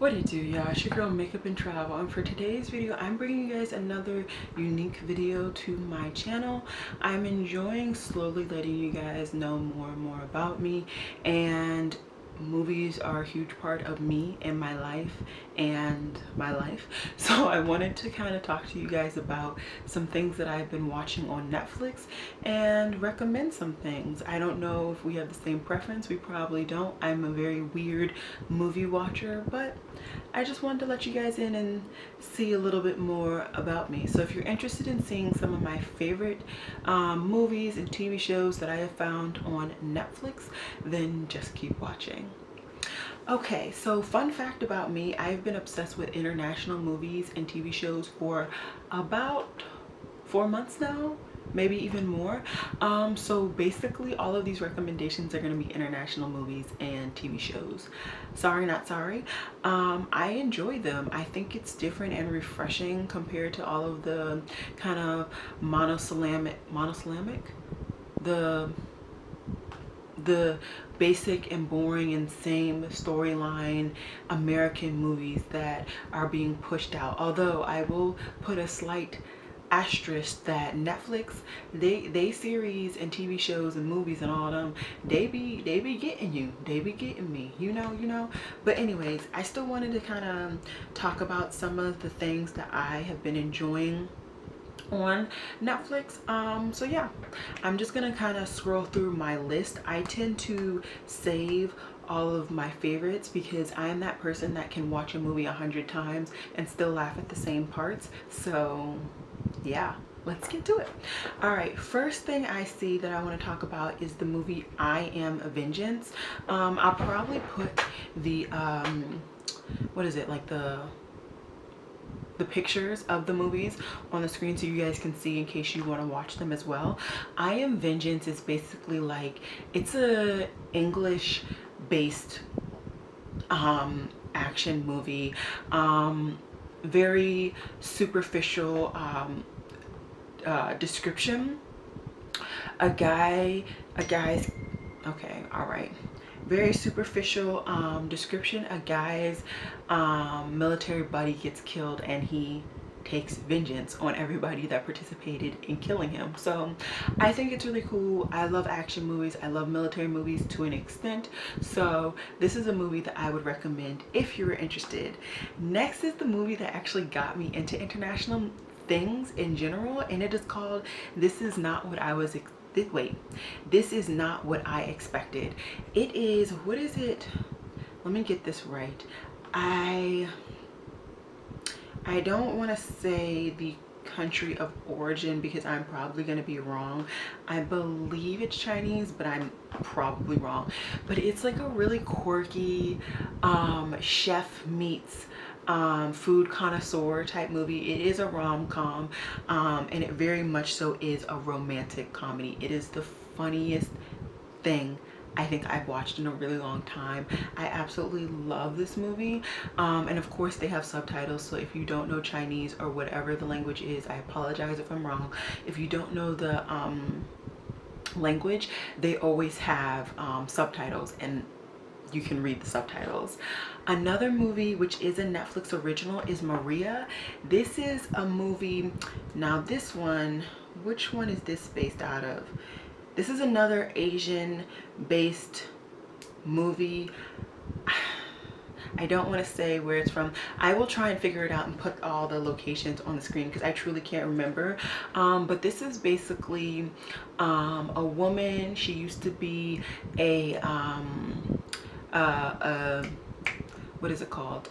What it do, y'all? It's your girl Makeup and Travel, and for today's video I'm bringing you guys another unique video to my channel. I'm enjoying slowly letting you guys know more and more about me, and movies are a huge part of me and my life so I wanted to kind of talk to you guys about some things that I've been watching on Netflix and recommend some things. I don't know if we have the same preference. We probably don't. I'm a very weird movie watcher, but I just wanted to let you guys in and see a little bit more about me. So if you're interested in seeing some of my favorite movies and TV shows that I have found on Netflix, then just keep watching. Okay, so fun fact about me, I've been obsessed with international movies and TV shows for about 4 months now, maybe even more. So basically all of these recommendations are going to be international movies and TV shows. Sorry not sorry. I enjoy them. I think it's different and refreshing compared to all of the kind of monosyllabic, the basic and boring and same storyline American movies that are being pushed out. Although I will put a slight asterisk that Netflix, they series and TV shows and movies and all of them, they be getting you, they be getting me, you know. But anyways, I still wanted to kind of talk about some of the things that I have been enjoying on Netflix. So yeah, I'm just gonna kind of scroll through my list. I tend to save all of my favorites because I am that person that can watch a movie 100 times and still laugh at the same parts. So yeah, let's get to it. All right, first thing I see that I want to talk about is the movie I Am Vengeance. I'll probably put the what is it, like the pictures of the movies on the screen so you guys can see in case you want to watch them as well. I Am Vengeance is basically like, it's a English based action movie, very superficial description. A guy's okay, all right, very superficial description. A guy's military buddy gets killed and he takes vengeance on everybody that participated in killing him. So I think it's really cool. I love action movies. I love military movies to an extent. So this is a movie that I would recommend if you're interested. Next is the movie that actually got me into international things in general, and it is called This Is Not What I Was This Is Not What I Expected. It is, what is it? Let me get this right. I don't want to say the country of origin because I'm probably going to be wrong. I believe it's Chinese, but I'm probably wrong. But it's like a really quirky chef meets food connoisseur type movie. It is a rom-com, and it very much so is a romantic comedy. It is the funniest thing I think I've watched in a really long time. I absolutely love this movie, and of course they have subtitles, so if you don't know Chinese or whatever the language is, I apologize if I'm wrong. If you don't know the language, they always have subtitles and you can read the subtitles. Another movie which is a Netflix original is Maria. This is a movie, now this one, which one is this based out of? This is another Asian based movie. I don't want to say where it's from. I will try and figure it out and put all the locations on the screen because I truly can't remember. But this is basically a woman. She used to be a what is it called?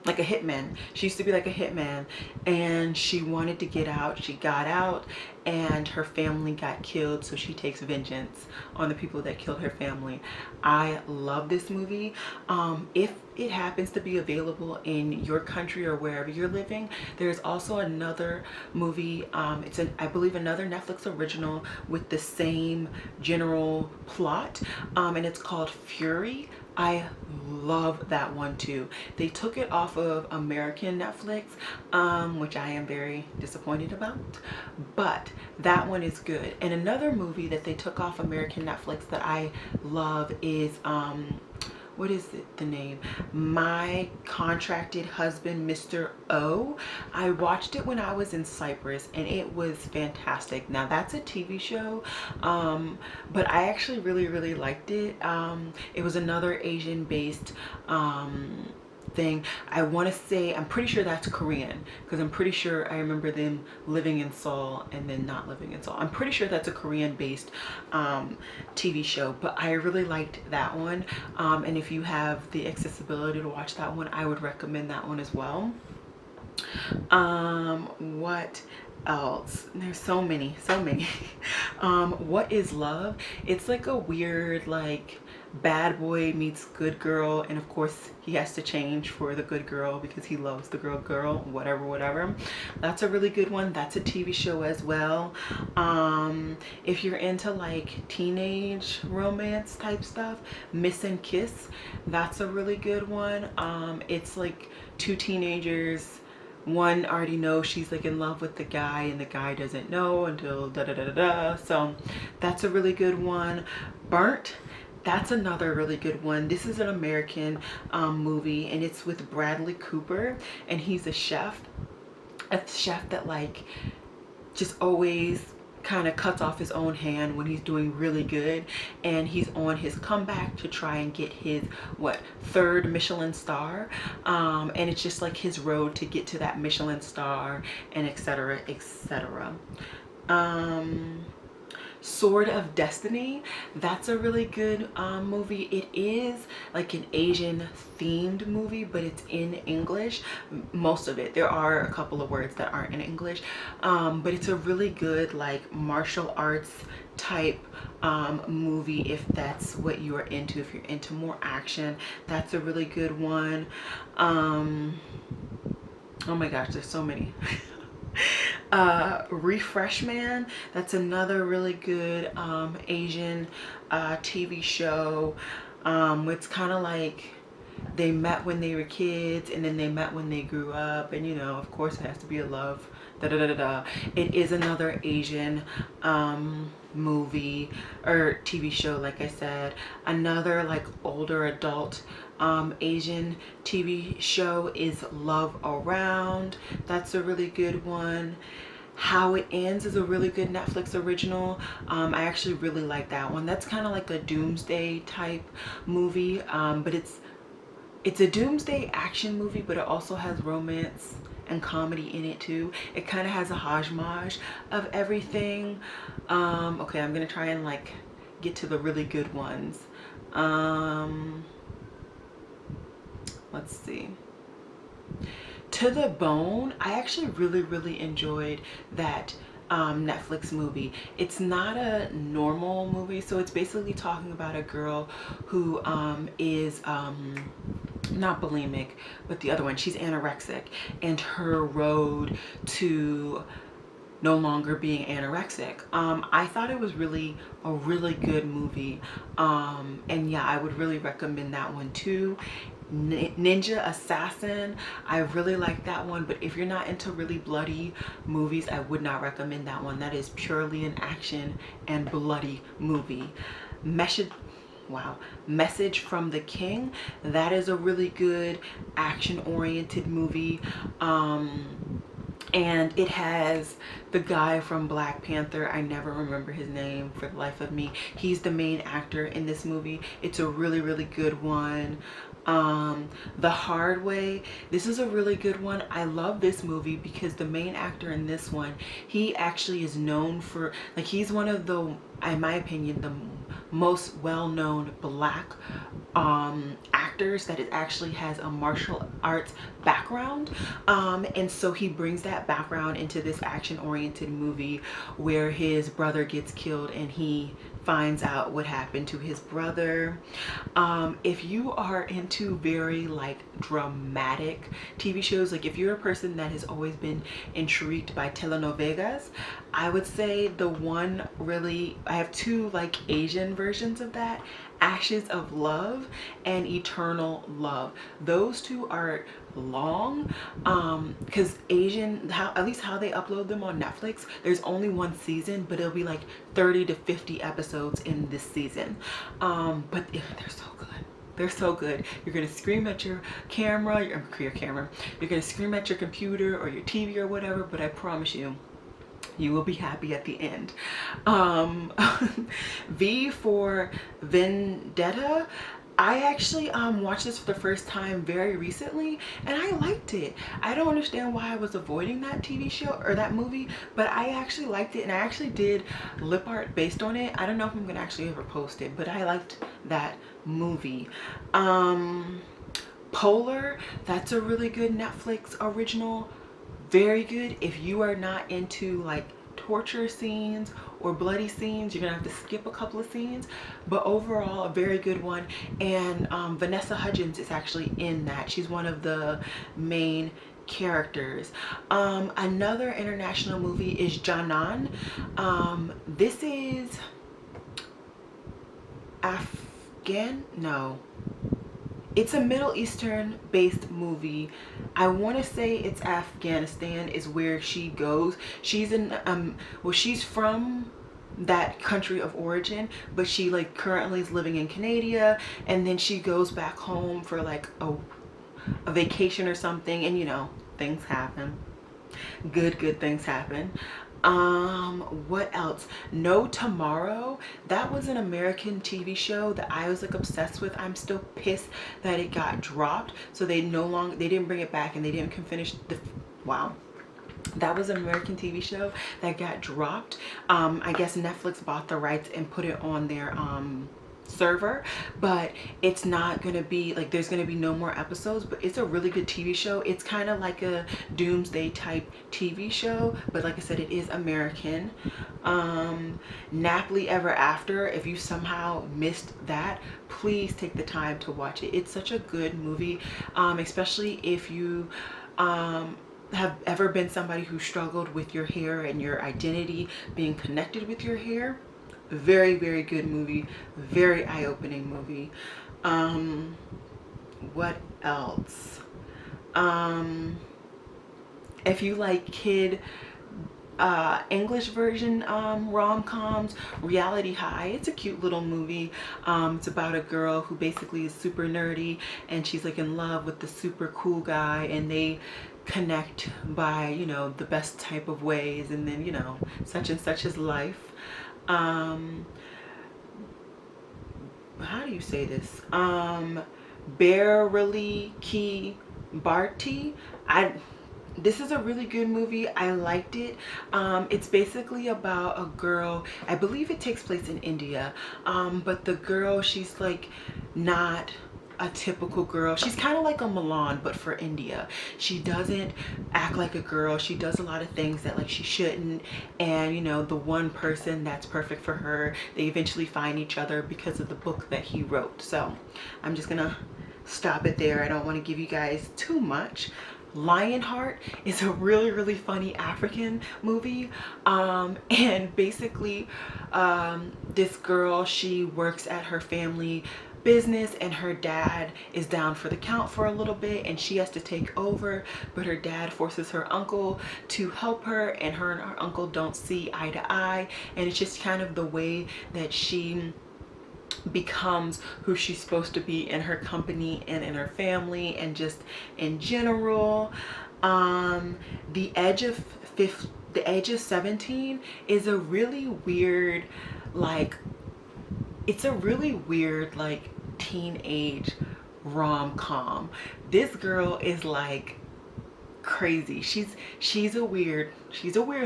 Like a hitman. She used to be like a hitman, and she wanted to get out. She got out and her family got killed, so she takes vengeance on the people that killed her family. I love this movie. If it happens to be available in your country or wherever you're living, there's also another movie, it's I believe another Netflix original with the same general plot, and it's called Fury. I love that one too. They took it off of American Netflix, which I am very disappointed about, but that one is good. And another movie that they took off American Netflix that I love is what is it, the name? My Contracted Husband, Mr. O. I watched it when I was in Cyprus and it was fantastic. Now that's a TV show, but I actually really liked it. It was another Asian based thing. I want to say, I'm pretty sure that's Korean, because I'm pretty sure I remember them living in Seoul and then not living in Seoul. I'm pretty sure that's a Korean based TV show, but I really liked that one. And if you have the accessibility to watch that one, I would recommend that one as well. What else? There's so many. What is Love? It's like a weird, like, bad boy meets good girl, and of course he has to change for the good girl because he loves the girl, whatever. That's a really good one. That's a TV show as well. If you're into like teenage romance type stuff, Miss and Kiss, that's a really good one. It's like two teenagers, one already knows she's like in love with the guy and the guy doesn't know until da da da da da. So that's a really good one. Burnt, that's another really good one. This is an American movie, and it's with Bradley Cooper, and he's a chef that like just always kind of cuts off his own hand when he's doing really good, and he's on his comeback to try and get his third Michelin star, and it's just like his road to get to that Michelin star, and etc. Sword of Destiny, that's a really good movie. It is like an Asian themed movie, but it's in English, most of it. There are a couple of words that aren't in English, but it's a really good like martial arts type movie if that's what you are into. If you're into more action, that's a really good one. Oh my gosh, there's so many. Refresh Man, that's another really good Asian TV show. It's kind of like they met when they were kids and then they met when they grew up, and you know, of course it has to be a love It is another Asian movie or TV show, like I said. Another like older adult Asian TV show is Love Around. That's a really good one. How It Ends is a really good Netflix original. I actually really like that one. That's kind of like a doomsday type movie, but it's a doomsday action movie, but it also has romance and comedy in it too. It kind of has a hodgepodge of everything. Okay, I'm gonna try and like get to the really good ones. Let's see. To the Bone, I actually really enjoyed that Netflix movie. It's not a normal movie, so it's basically talking about a girl who is not bulimic, but the other one, she's anorexic, and her road to no longer being anorexic. I thought it was a really good movie, and yeah, I would really recommend that one too. Ninja Assassin, I really like that one, but if you're not into really bloody movies, I would not recommend that one. That is purely an action and bloody movie. Message from the King, that is a really good action oriented movie, and it has the guy from Black Panther. I never remember his name for the life of me. He's the main actor in this movie. It's a really good one. The Hard Way, this is a really good one. I love this movie because the main actor in this one, he actually is known for, like, he's one of the, in my opinion, the most well-known black actors that it actually has a martial arts background, and so he brings that background into this action-oriented movie where his brother gets killed and he finds out what happened to his brother. If you are into very like dramatic TV shows, like if you're a person that has always been intrigued by telenovelas, I would say the one really, I have two like Asian versions of that, Ashes of Love and Eternal Love. Those two are long, because Asian, at least how they upload them on Netflix, there's only one season, but it'll be like 30 to 50 episodes in this season, but they're so good. They're so good. You're gonna scream at your camera, your camera. You're gonna scream at your computer or your TV or whatever, but I promise you, you will be happy at the end. Um, V for Vendetta. I actually watched this for the first time very recently and I liked it. I don't understand why I was avoiding that TV show or that movie, but I actually liked it and I actually did lip art based on it. I don't know if I'm gonna actually ever post it, but I liked that movie. Polar, that's a really good Netflix original. Very good. If you are not into like torture scenes or bloody scenes, you're gonna have to skip a couple of scenes, but overall a very good one. And Vanessa Hudgens is actually in that. She's one of the main characters. Another international movie is Janan. This is it's a Middle Eastern based movie. I want to say it's Afghanistan is where she goes. She's in well, she's from that country of origin, but she like currently is living in Canada, and then she goes back home for like a vacation or something, and you know, things happen. Good things happen. What else? No Tomorrow. That was an American TV show that I was like obsessed with. I'm still pissed that it got dropped, so they didn't bring it back and they didn't finish the wow. That was an American TV show that got dropped. I guess Netflix bought the rights and put it on their server, but it's not gonna be like, there's gonna be no more episodes, but it's a really good TV show. It's kind of like a doomsday type TV show, but like I said, it is American. Napoli Ever After, if you somehow missed that, please take the time to watch it. It's such a good movie, especially if you have ever been somebody who struggled with your hair and your identity being connected with your hair. Very good movie, very eye-opening movie. What else? If you like kid English version rom-coms, Reality High, it's a cute little movie. It's about a girl who basically is super nerdy and she's like in love with the super cool guy, and they connect by, you know, the best type of ways, and then, you know, such and such is life. How do you say this? Barely Key Barty. This is a really good movie. I liked it. It's basically about a girl, I believe it takes place in India, but the girl, she's like not a typical girl. She's kind of like a Milan, but for India. She doesn't act like a girl. She does a lot of things that like she shouldn't, and you know, the one person that's perfect for her, they eventually find each other because of the book that he wrote. So I'm just gonna stop it there. I don't want to give you guys too much. Lionheart is a really funny African movie, and basically this girl, she works at her family business and her dad is down for the count for a little bit and she has to take over, but her dad forces her uncle to help her, and her uncle don't see eye to eye, and it's just kind of the way that she becomes who she's supposed to be in her company and in her family and just in general. The Edge of 17 is a really weird, like, it's a really weird like teenage rom-com. This girl is like crazy. She's a weird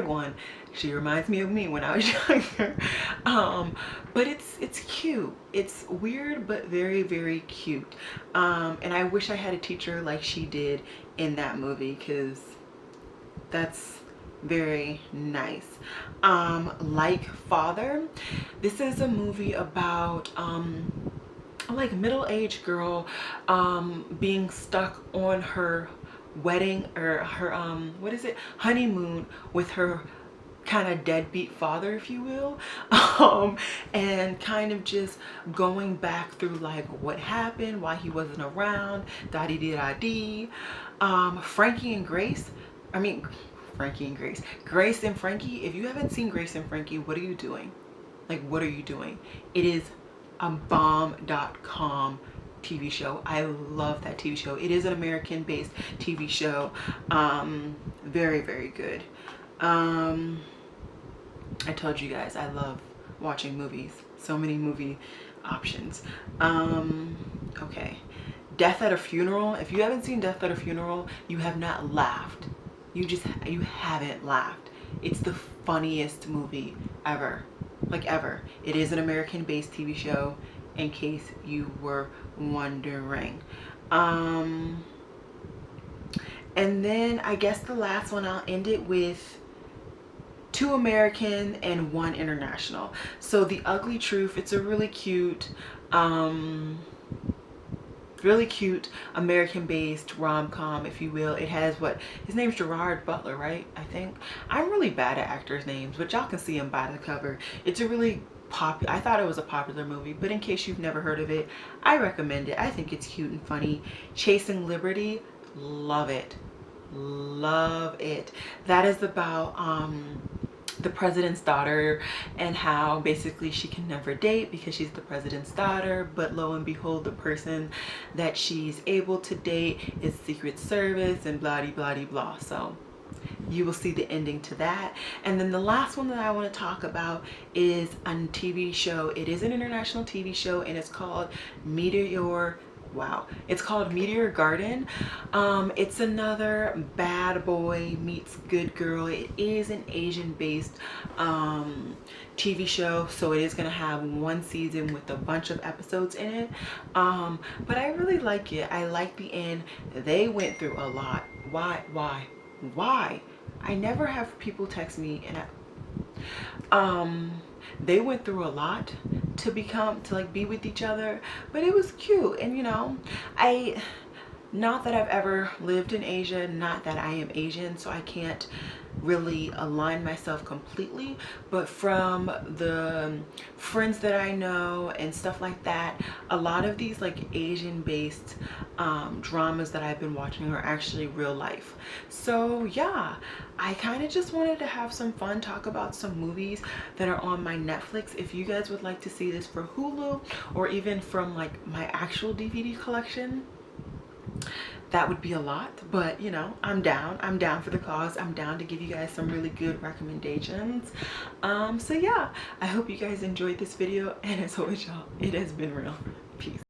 one. She reminds me of me when I was younger. But it's cute. It's weird but very cute. And I wish I had a teacher like she did in that movie, because that's very nice. Like Father, this is a movie about like middle-aged girl being stuck on her wedding, or her what is it, honeymoon, with her kind of deadbeat father, if you will, and kind of just going back through like what happened, why he wasn't around, da-dee-dee-da-dee. Frankie and Grace, Grace and Frankie. If you haven't seen Grace and Frankie, what are you doing? Like, what are you doing? It is a bomb.com TV show. I love that TV show. It is an American based TV show. Very, very good. I told you guys I love watching movies. So many movie options. Okay. Death at a Funeral. If you haven't seen Death at a Funeral, you have not laughed. You haven't laughed. It's the funniest movie ever. Like ever. It is an American based TV show, in case you were wondering. And then I guess the last one, I'll end it with 2 American and 1 international. So The Ugly Truth, it's a really cute American based rom-com, if you will. It has his name's Gerard Butler, right? I think. I'm really bad at actors' names, but y'all can see him by the cover. It's a really popular, I thought it was a popular movie, but in case you've never heard of it, I recommend it. I think it's cute and funny. Chasing Liberty, love it. Love it. That is about the president's daughter, and how basically she can never date because she's the president's daughter, but lo and behold, the person that she's able to date is Secret Service and blah blah blah blah. So you will see the ending to that. And then the last one that I want to talk about is a TV show. It is an international TV show, and it's called it's called Meteor Garden. It's another bad boy meets good girl. It is an Asian based TV show, so it is going to have 1 season with a bunch of episodes in it. But I really like it. I like the end. They went through a lot. Why? I never have people text me, and they went through a lot to be with each other, but it was cute. And you know, not that I've ever lived in Asia, not that I am Asian, so I can't really align myself completely, but from the friends that I know and stuff like that, a lot of these like Asian based dramas that I've been watching are actually real life. So yeah, I kind of just wanted to have some fun, talk about some movies that are on my Netflix. If you guys would like to see this for Hulu, or even from like my actual DVD collection, that would be a lot, but you know, I'm down for the cause. I'm down to give you guys some really good recommendations. So yeah, I hope you guys enjoyed this video, and as always, y'all, it has been real. Peace.